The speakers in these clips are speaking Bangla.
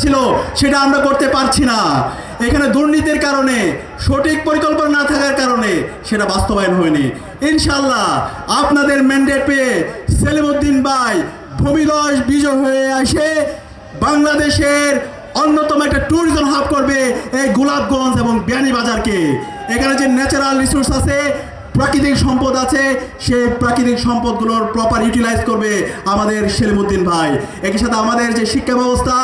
ছিল সেটা আমরা করতে পারছি না। এখানে দুর্নীতির কারণে, সঠিক পরিকল্পনা না থাকার কারণে সেটা বাস্তবায়ন হয়নি। ইনশাআল্লাহ আপনাদের ম্যান্ডেট পেয়ে সেলিমউদ্দিন ভাই ভূমিধস বিজয় হয়ে আসে বাংলাদেশের অন্যতম একটা ট্যুরিজম হাব করবে এই গোলাপগঞ্জ এবং বিয়ানীবাজারকে। এখানে যে ন্যাচারাল রিসোর্স আছে, প্রাকৃতিক সম্পদ আছে, সেই প্রাকৃতিক সম্পদগুলোর প্রপার ইউটিলাইজ করবে আমাদের সেলিমউদ্দিন ভাই। একই সাথে আমাদের যে শিক্ষা ব্যবস্থা,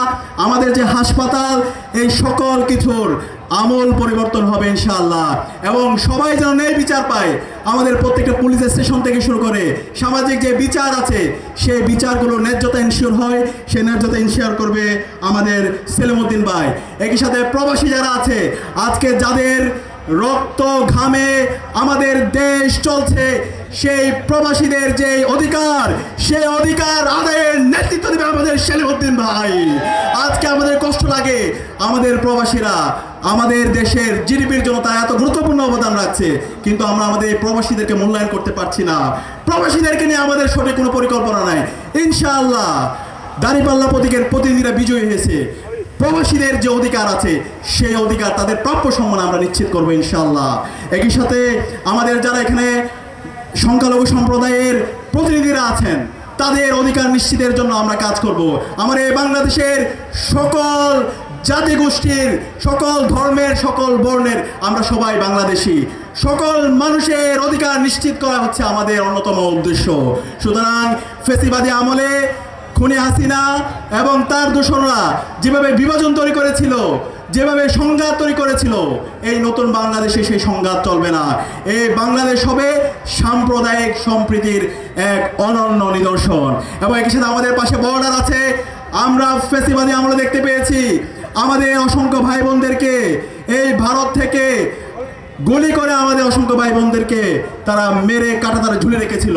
আমাদের যে হাসপাতাল, এই সকল কিছুর আমূল পরিবর্তন হবে ইনশাআল্লাহ। এবং সবাই যেন ন্যায় বিচার পায়, আমাদের প্রত্যেকটা পুলিশ স্টেশন থেকে শুরু করে সামাজিক যে বিচার আছে সেই বিচারগুলো ন্যায্যতা ইনশিওর হয়, সেই ন্যায্যতা ইনশিওর করবে আমাদের সেলিমউদ্দিন ভাই। একই সাথে প্রবাসী যারা আছে, আজকে যাদের রক্ত ঘামে আমাদের দেশ চলছে, সেই প্রবাসীদের যে অধিকার, সেই অধিকার আদায়ের নেতৃত্ব দেবে আমাদের সেলিমউদ্দিন ভাই। আজকে আমাদের কষ্ট লাগে, আমাদের প্রবাসীরা আমাদের দেশের জিডিপির জন্য তারা এত গুরুত্বপূর্ণ অবদান রাখছে, কিন্তু আমরা আমাদের এই প্রবাসীদেরকে মূল্যায়ন করতে পারছি না। প্রবাসীদেরকে নিয়ে আমাদের সঠিক কোনো পরিকল্পনা নাই। ইনশাআল্লাহ দাঁড়িপাল্লা প্রতীকের প্রতিনিধিরা বিজয়ী হয়েছে, প্রবাসীদের যে অধিকার আছে সেই অধিকার, তাদের প্রাপ্য সম্মান আমরা নিশ্চিত করবো ইনশাআল্লাহ। একই সাথে আমাদের যারা এখানে সংখ্যালঘু সম্প্রদায়ের প্রতিনিধিরা আছেন, তাদের অধিকার নিশ্চিতের জন্য আমরা কাজ করব। আমার এই বাংলাদেশের সকল জাতিগোষ্ঠীর, সকল ধর্মের, সকল বর্ণের আমরা সবাই বাংলাদেশি, সকল মানুষের অধিকার নিশ্চিত করা হচ্ছে আমাদের অন্যতম উদ্দেশ্য। সুতরাং ফ্যাসিবাদী আমলে খুনি হাসিনা এবং তার দূষণরা যেভাবে বিভাজন তৈরি করেছিল, যেভাবে সংঘাত তৈরি করেছিল, এই নতুন বাংলাদেশে সেই সংঘাত চলবে না। এই বাংলাদেশ হবে সাম্প্রদায়িক সম্প্রীতির এক অনন্য নিদর্শন। এবং একই সাথে আমাদের পাশে বর্ডার আছে। আমরা ফ্যাসিবাদী আমলে দেখতে পেয়েছি আমাদের অসংখ্য ভাই বোনদেরকে এই ভারত থেকে গুলি করে আমাদের অসংখ্য ভাই বোনদেরকে তারা মেরে কাঁটাতারে ঝুলে রেখেছিল।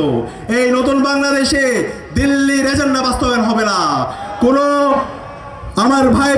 এই নতুন বাংলাদেশে দিল্লির এজেন্ডা বাস্তবায়ন হবে না। কোনো আমার ভাই